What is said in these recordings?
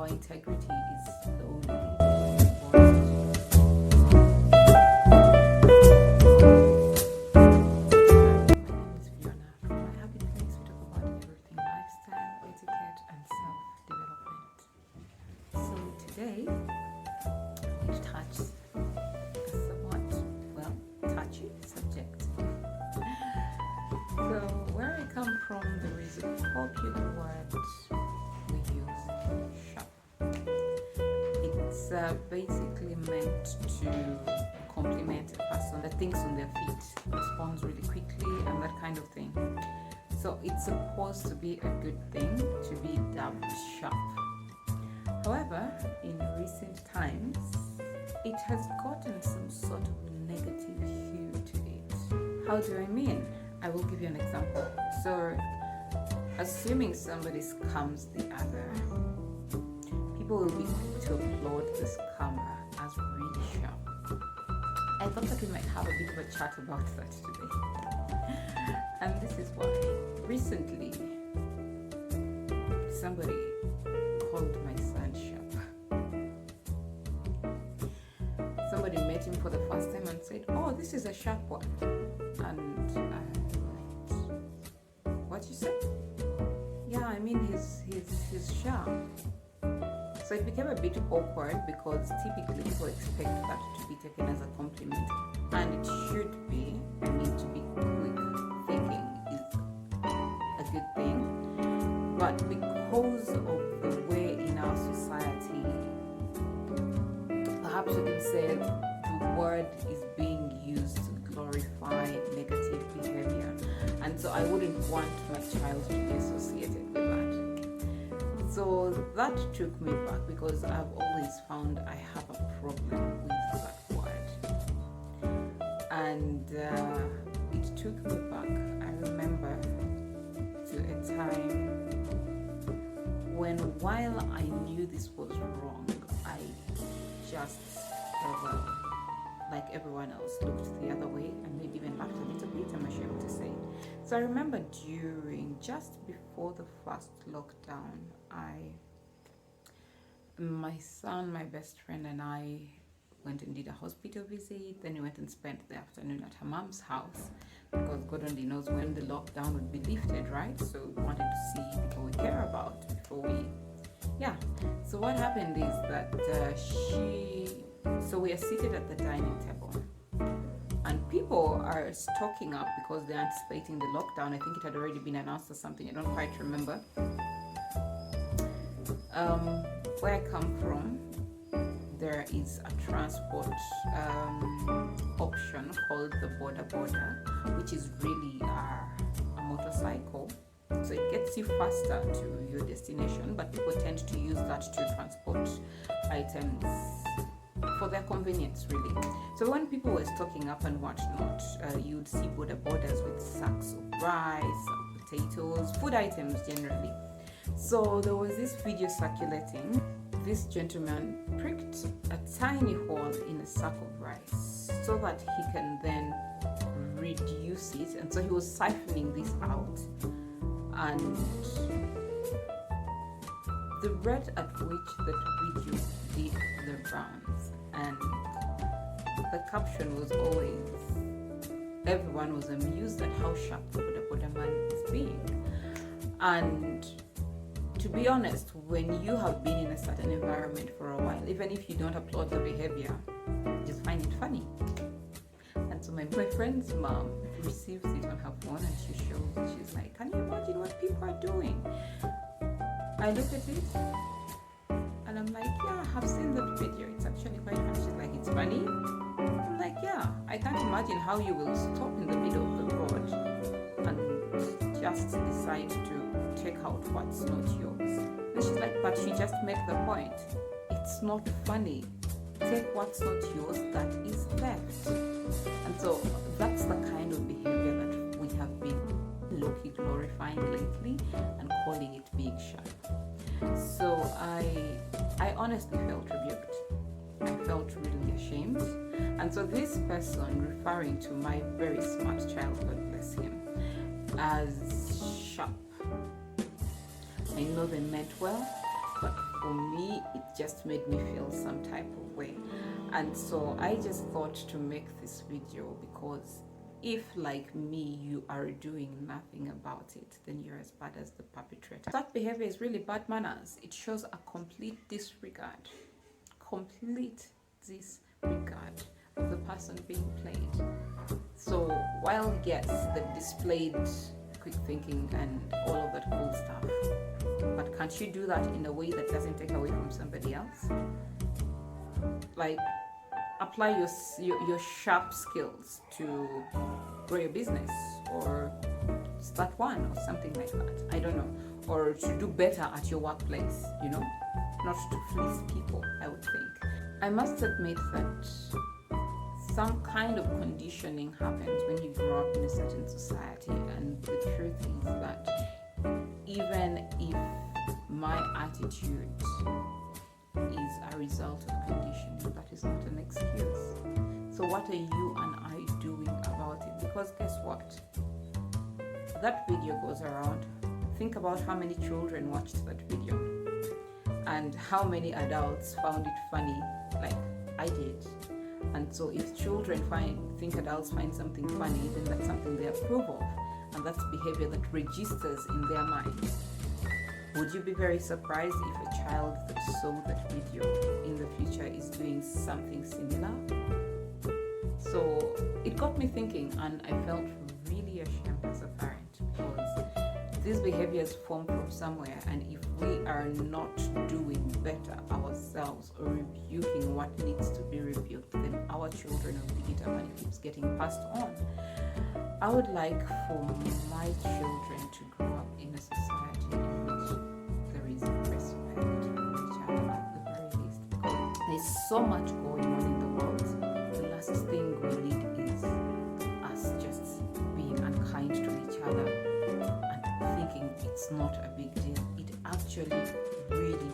our integrity is slowly important. Today, it touches a somewhat, touchy subject. So, where I come from, there is a popular word we use, sharp. It's basically meant to compliment a person that thinks on their feet, responds really quickly, and that kind of thing. So, it's supposed to be a good thing to be dubbed sharp. However, in recent times, it has gotten some sort of negative hue to it. How do I mean? I will give you an example. So, assuming somebody scams the other, people will be quick to applaud the scammer as really sharp. I thought that we might have a bit of a chat about that today. And this is why. Recently, somebody called my son sharp. Somebody met him for the first time and said, "Oh, this is a sharp one." And what you say? Yeah, I mean he's sharp. So it became a bit awkward because typically people expect that to be taken as a compliment, and it should be. I mean, to be quick thinking is a good thing, but because of the way in our society, perhaps you can say the word is being used to glorify negative behavior, and so I wouldn't want my child to be associated with that. So that took me back because I've always found I have a problem with that word, and it took me back. I remember to a time when, while I knew this was wrong, I just, like everyone else, looked the other way and maybe even laughed a little bit, I'm ashamed to say. So I remember just before the first lockdown, my son, my best friend, and I went and did a hospital visit. Then we went and spent the afternoon at her mom's house because God only knows when the lockdown would be lifted, right? So we wanted to see people we care about before we, So what happened is that so we are seated at the dining table, and people are stocking up because they're anticipating the lockdown. I think it had already been announced or something. I don't quite remember. Where I come from, there is a transport option called the border, which is really a motorcycle. So it gets you faster to your destination, but people tend to use that to transport items for their convenience, really. So when people were stocking up and whatnot, you'd see borders with sacks of rice, potatoes, food items generally. So there was this video circulating. This gentleman pricked a tiny hole in a sack of rice so that he can then reduce it, and so he was siphoning this out. And the rate at which that video did the rounds, and the caption was always, everyone was amused at how sharp the border man is being. And to be honest, when you have been in a certain environment for a while, even if you don't applaud the behavior, you just find it funny. And so my friend's mom receives it on her phone and she shows it. She's like, "Can you imagine what people are doing?" I look at it and I'm like, "Yeah, I have seen that video. It's actually quite funny." She's like, "It's funny?" I'm like, "Yeah, I can't imagine how you will stop in the middle of the road and just decide to take out what's not yours." And she's like, "But she just made the point. It's not funny. Take what's not yours, that is theft." And so that's the kind of behavior that we have been low-key glorifying lately and calling it being sharp. So I honestly felt rebuked. I felt really ashamed. And so this person, referring to my very smart child, God bless him, as sharp, I know they meant well, but for me, it just made me feel some type of way. And so I just thought to make this video because if, like me, you are doing nothing about it, then you're as bad as the perpetrator. That behavior is really bad manners. It shows a complete disregard of the person being played. So while yes, they've displayed quick thinking and all of that cool stuff, but can't you do that in a way that doesn't take away from somebody else? Like, apply your sharp skills to grow your business, or start one, or something like that. I don't know. Or to do better at your workplace, not to fleece people, I would think. I must admit that some kind of conditioning happens when you grow up in a certain society, and the truth is that even if my attitude is a result of conditioning, that is not an excuse. So what are you and I doing about it? Because guess what? That video goes around. Think about how many children watched that video and how many adults found it funny, like I did. And so if children think adults find something funny, then that's something they approve of, and that's behavior that registers in their mind. Would you be very surprised if a child that saw that video in the future is doing something similar? So it got me thinking, and I felt really ashamed as a parent, because these behaviors form from somewhere, and if we are not doing better ourselves or rebuking what needs to be rebuked, then our children will pick it up and it keeps getting passed on. I would like for my children to grow up in a society in which there is respect for each other at the very least, because there's so much going on in the world. The last thing we need is us just being unkind to each other and thinking it's not a big deal. It actually really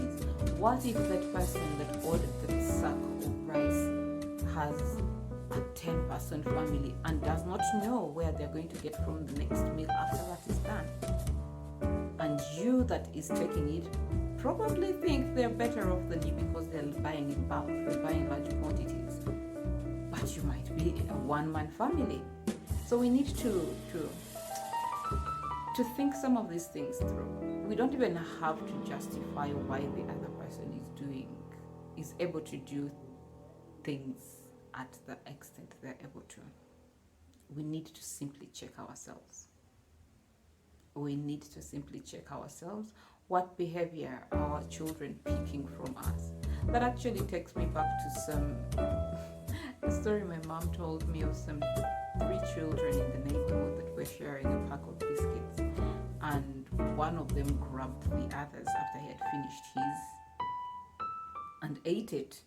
is. What if that person that ordered that sack of rice has a 10-person family and does not know where they're going to get from the next meal after that is done? And you that is taking it probably think they're better off than you because they're buying in bulk, they're buying large quantities. But you might be a one-man family. So we need to think some of these things through. We don't even have to justify why the other person is able to do things at the extent they're able to. We need to simply check ourselves. What behavior are our children picking from us? That actually takes me back to a story my mom told me of some 3 children in the neighborhood that were sharing a pack of biscuits, and one of them grabbed the others after he had finished his and ate it,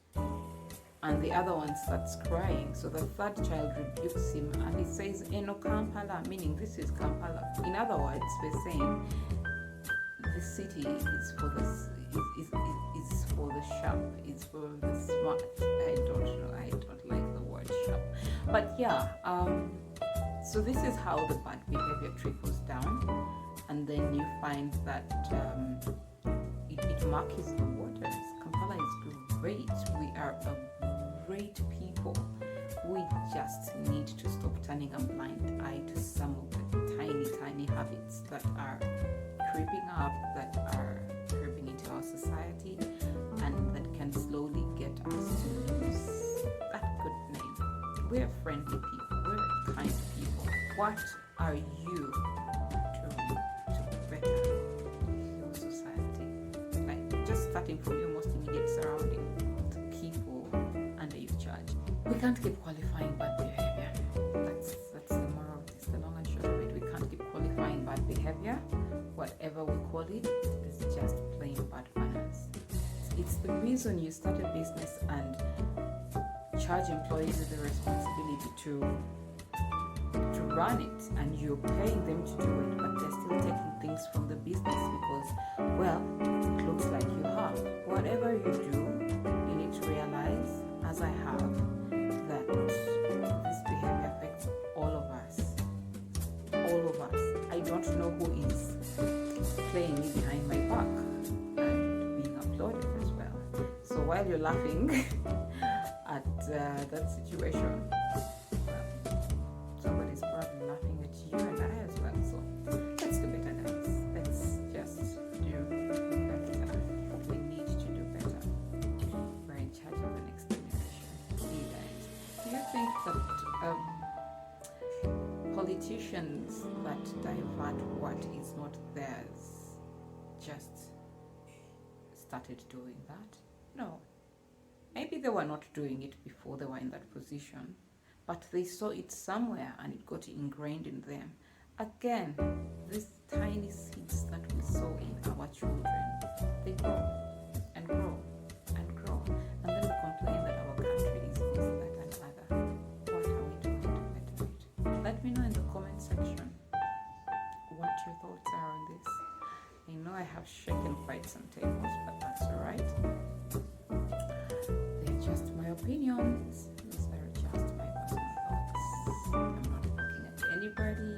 and the other one starts crying. So the third child rebukes him and he says, "Eno Kampala," meaning this is Kampala. In other words, we're saying the city is for the sharp, it's for the smart. I don't know, I don't like the word sharp, but yeah. So this is how the bad behavior trickles down, and then you find that it murkies the waters. Kampala is great. We are a great people. We just need to stop turning a blind eye to some of the tiny habits that are creeping up, that are creeping into our society, and that can slowly get us to lose that good name. We're friendly people. We're kind people. What are you doing to better your society? Like, just starting from your most immediate surrounding, the people under your charge. We can't keep qualifying bad behavior. That's the moral of this, the long and short of it. We can't keep qualifying bad behavior. Whatever we call it, it's just plain bad manners. It's the reason you start a business and charge employees with the responsibility to run it, and you're paying them to do it, but they're still taking things from the business because, well, it looks like you have. Whatever you do, you need to realize, as I have, that this behavior affects all of us. All of us. I don't know who is playing me behind my back and being a while you're laughing at that situation, well, somebody's probably laughing at you and I as well. So let's do better, guys. Let's just do better. We need to do better. We're in charge of the next generation. You guys, do you think that politicians that divert what is not theirs just started doing that? No. Maybe they were not doing it before they were in that position, but they saw it somewhere and it got ingrained in them. Again, these tiny seeds that we sow in our children, they grow and grow and grow, and then we complain that our country is this, that, and other. What are we doing to better it? Let me know in the comment section what your thoughts are on this. I know I have shaken quite some tables, but that's alright. They're just my opinions. These are just my personal thoughts. I'm not looking at anybody